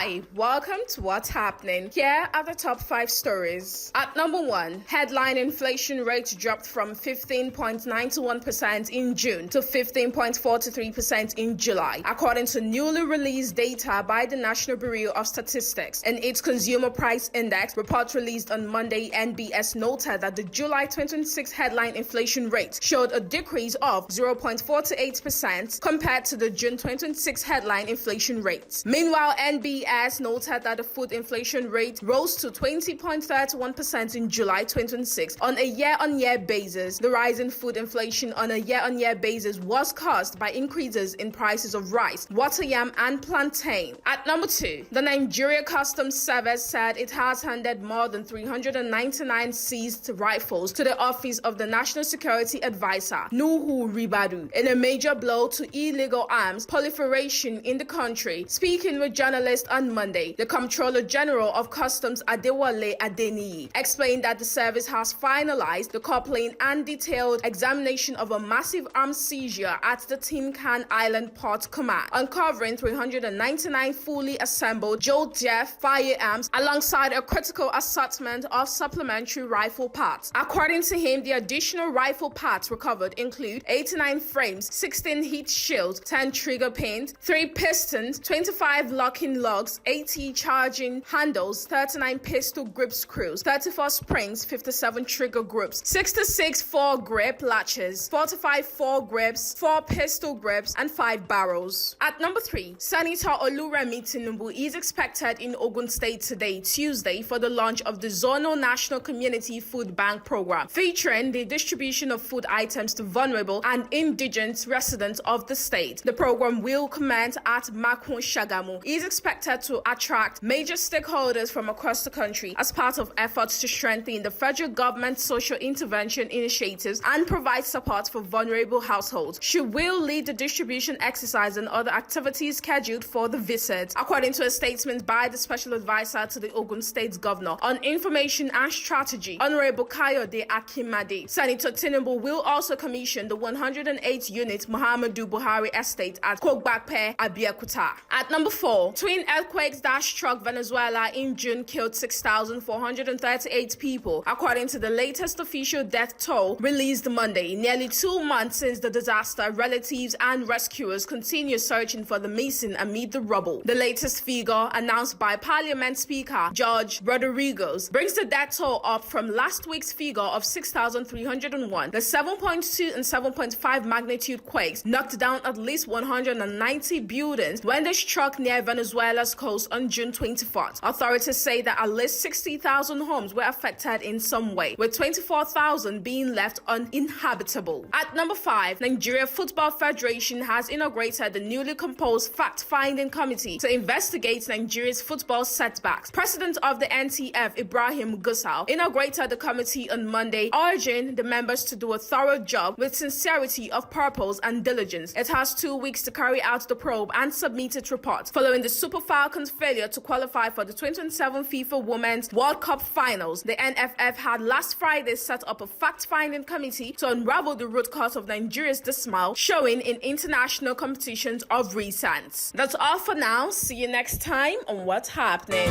Hi, welcome to What's Happening. Here are the top 5 stories. At number 1, headline inflation rate dropped from 15.91% in June to 15.43% in July, according to newly released data by the National Bureau of Statistics. In its Consumer Price Index report released on Monday, NBS noted that the July 2026 headline inflation rate showed a decrease of 0.48% compared to the June 2026 headline inflation rate. Meanwhile, NBS noted that the food inflation rate rose to 20.31% in July 2026 on a year-on-year basis. The rise in food inflation on a year-on-year basis was caused by increases in prices of rice, water yam, and plantain. At number 2, the Nigeria Customs Service said it has handed more than 399 seized rifles to the Office of the National Security Advisor, Nuhu Ribadu, in a major blow to illegal arms proliferation in the country. Speaking with journalists on Monday, the Comptroller General of Customs Adewale Adeniyi explained that the service has finalized the coupling and detailed examination of a massive arms seizure at the Tinkan Island Port Command, uncovering 399 fully assembled Jolt-Jeff firearms alongside a critical assortment of supplementary rifle parts. According to him, the additional rifle parts recovered include 89 frames, 16 heat shields, 10 trigger pins, 3 pistons, 25 locking lugs, 80 charging handles, 39 pistol grip screws, 34 springs, 57 trigger grips, 66 foregrip latches, 45 foregrips, 4 pistol grips, and 5 barrels. At number 3, Senator Oluremi Tinubu is expected in Ogun State today, Tuesday, for the launch of the Zonal National Community Food Bank Program, featuring the distribution of food items to vulnerable and indigent residents of the state. The program will commence at Makun Shagamu. It is expected to attract major stakeholders from across the country as part of efforts to strengthen the federal government's social intervention initiatives and provide support for vulnerable households. She will lead the distribution exercise and other activities scheduled for the visit. According to a statement by the Special Advisor to the Ogun State Governor on Information and Strategy, Honorable Kayode Akimade, Senator Tinubu will also commission the 108-unit Muhammadu Buhari estate at Kogbakpe, Abeokuta. At number 4, twin earthquakes that struck Venezuela in June killed 6,438 people, according to the latest official death toll released Monday. Nearly 2 months since the disaster, relatives and rescuers continue searching for the missing amid the rubble. The latest figure, announced by Parliament Speaker George Rodriguez, brings the death toll up from last week's figure of 6,301. The 7.2 and 7.5 magnitude quakes knocked down at least 190 buildings when they struck near Venezuela's coast on June 24th. Authorities say that at least 60,000 homes were affected in some way, with 24,000 being left uninhabitable. At number 5, Nigeria Football Federation has inaugurated the newly composed fact-finding committee to investigate Nigeria's football setbacks. President of the NTF, Ibrahim Gusau, inaugurated the committee on Monday, urging the members to do a thorough job with sincerity of purpose and diligence. It has 2 weeks to carry out the probe and submit its report following the Super Falcons' failure to qualify for the 2027 FIFA Women's World Cup Finals. The NFF had last Friday set up a fact-finding committee to unravel the root cause of Nigeria's dismal showing in international competitions of recent. That's all for now. See you next time on What's Happening.